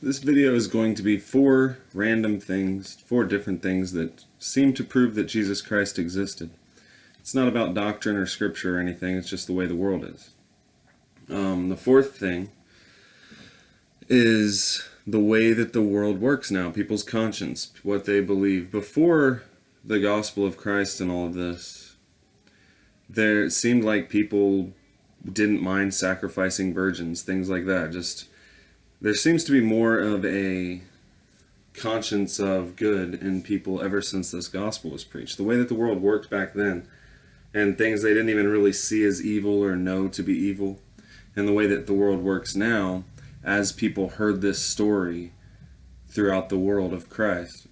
This video is going to be four random things, four different things that seem to prove that Jesus Christ existed. It's not about doctrine or scripture or anything, it's just the way the world is. The fourth thing is the way that the world works now, people's conscience, what they believe. Before the gospel of Christ and all of this, it seemed like people didn't mind sacrificing virgins, things like that. There seems to be more of a conscience of good in people ever since this gospel was preached. The way that the world worked back then, and things they didn't even really see as evil or know to be evil, and the way that the world works now, as people heard this story throughout the world of Christ,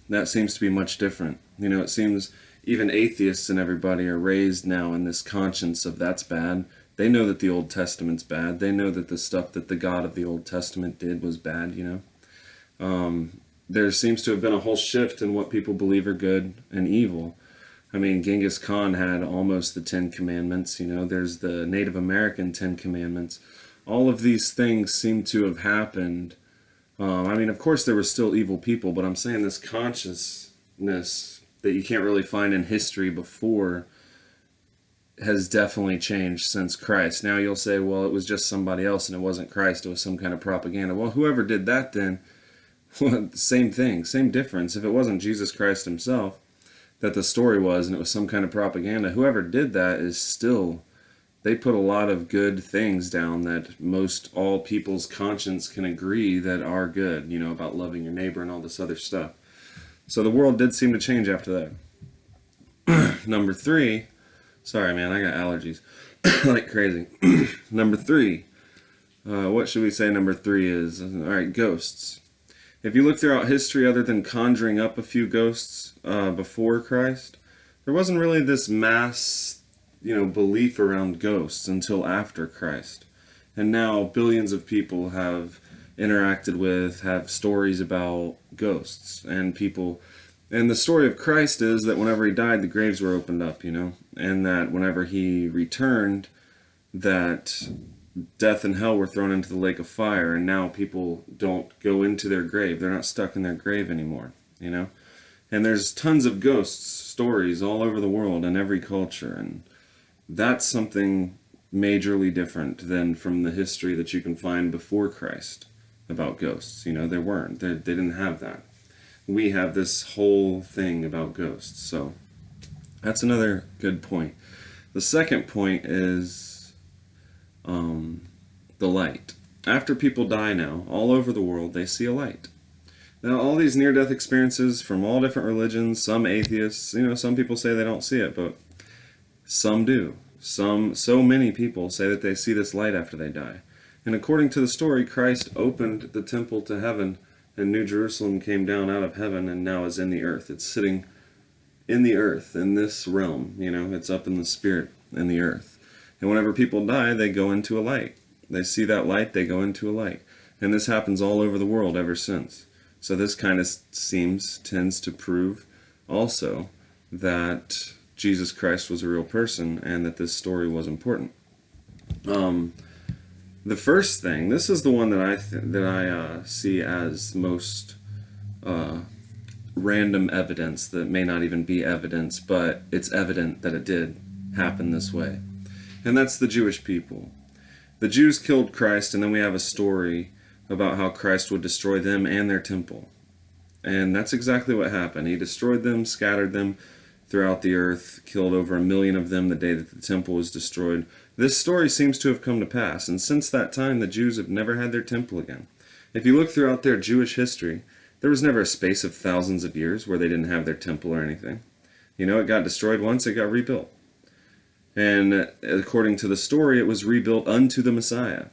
that seems to be much different. You know, it seems even atheists and everybody are raised now in this conscience of that's bad. They know that the Old Testament's bad. They know that the stuff that the God of the Old Testament did was bad, you know. There seems to have been a whole shift in what people believe are good and evil. I mean, Genghis Khan had almost the 10 Commandments, you know. There's the Native American 10 Commandments. All of these things seem to have happened. I mean, of course there were still evil people, but I'm saying this consciousness that you can't really find in history before has definitely changed since Christ. Now you'll say, well, it was just somebody else and it wasn't Christ, it was some kind of propaganda. Well, whoever did that then, well, same thing, same difference. If it wasn't Jesus Christ himself that the story was and it was some kind of propaganda, whoever did that is still, they put a lot of good things down that most all people's conscience can agree that are good, you know, about loving your neighbor and all this other stuff. So the world did seem to change after that. Number three, sorry, man, I got allergies like crazy. Number three, what should we say number three is? All right, ghosts. If you look throughout history, other than conjuring up a few ghosts before Christ, there wasn't really this mass, you know, belief around ghosts until after Christ. And now billions of people have interacted with, have stories about ghosts and people. And the story of Christ is that whenever he died, the graves were opened up, you know, and that whenever he returned, that death and hell were thrown into the lake of fire, and now people don't go into their grave. They're not stuck in their grave anymore, you know. And there's tons of ghosts stories all over the world in every culture, and that's something majorly different than from the history that you can find before Christ about ghosts. You know, there weren't. They didn't have that. We have this whole thing about ghosts. So that's another good point. The second point is the light. After people die now, all over the world, they see a light. Now, all these near-death experiences from all different religions, some atheists, you know, some people say they don't see it, but some do. So many people say that they see this light after they die. And according to the story, Christ opened the temple to heaven, and New Jerusalem came down out of heaven and now is in the earth. It's sitting in the earth, in this realm, you know, it's up in the spirit, in the earth. And whenever people die, they go into a light. They see that light, they go into a light. And this happens all over the world ever since. So this kind of tends to prove also that Jesus Christ was a real person and that this story was important. The first thing, this is the one that I see as most random evidence that may not even be evidence, but it's evident that it did happen this way. And that's the Jewish people. The Jews killed Christ, and then we have a story about how Christ would destroy them and their temple. And that's exactly what happened. He destroyed them, scattered them throughout the earth, killed over 1 million of them the day that the temple was destroyed. This story seems to have come to pass, and since that time the Jews have never had their temple again. If you look throughout their Jewish history, there was never a space of thousands of years where they didn't have their temple or anything. You know, it got destroyed once, it got rebuilt. And according to the story, it was rebuilt unto the Messiah.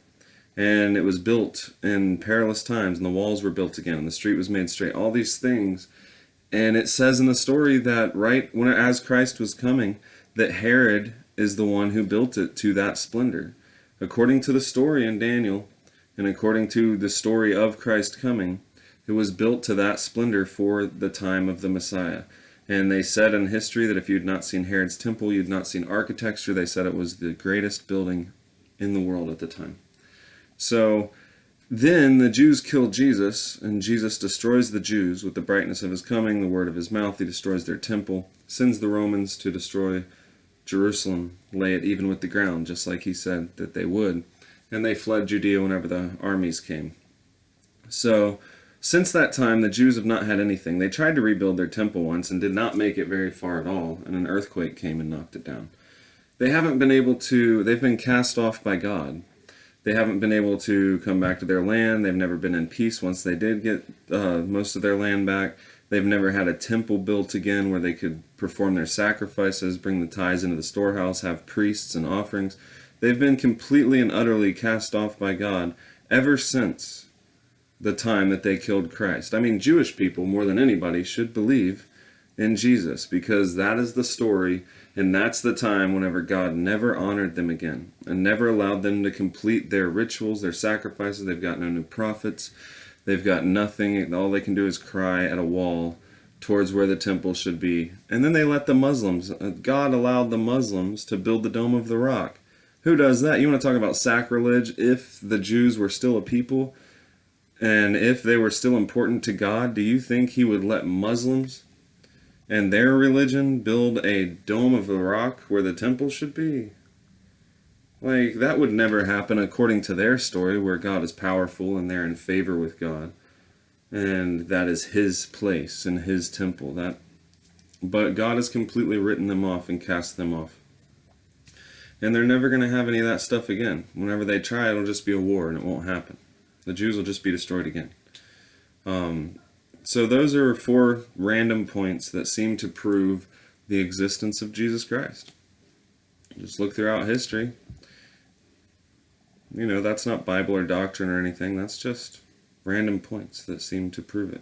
And it was built in perilous times, and the walls were built again, and the street was made straight, all these things. And it says in the story that as Christ was coming, that Herod is the one who built it to that splendor. According to the story in Daniel, and according to the story of Christ coming, it was built to that splendor for the time of the Messiah. And they said in history that if you had not seen Herod's temple, you had not seen architecture. They said it was the greatest building in the world at the time. So Then the Jews killed Jesus, and Jesus destroys the Jews with the brightness of his coming, the word of his mouth. He destroys their temple, sends the Romans to destroy Jerusalem, lay it even with the ground, just like he said that they would. And they fled Judea whenever the armies came. So, since that time, the Jews have not had anything. They tried to rebuild their temple once and did not make it very far at all, and an earthquake came and knocked it down. They haven't been able to, they've been cast off by God. They haven't been able to come back to their land. They've never been in peace once they did get most of their land back. They've never had a temple built again where they could perform their sacrifices, bring the tithes into the storehouse, have priests and offerings. They've been completely and utterly cast off by God ever since the time that they killed Christ. I mean, Jewish people, more than anybody, should believe in Jesus, because that is the story, and that's the time whenever God never honored them again and never allowed them to complete their rituals, their sacrifices. They've got no new prophets. They've got nothing. All they can do is cry at a wall towards where the temple should be. And then they let the Muslims, God allowed the Muslims to build the Dome of the Rock. Who does that? You want to talk about sacrilege? If the Jews were still a people and if they were still important to God, do you think he would let Muslims and their religion build a Dome of the Rock where the temple should be? Like, that would never happen according to their story, where God is powerful and they're in favor with God. And that is his place and his temple. But God has completely written them off and cast them off. And they're never going to have any of that stuff again. Whenever they try, it'll just be a war and it won't happen. The Jews will just be destroyed again. So those are 4 random points that seem to prove the existence of Jesus Christ. Just look throughout history. You know, that's not Bible or doctrine or anything. That's just random points that seem to prove it.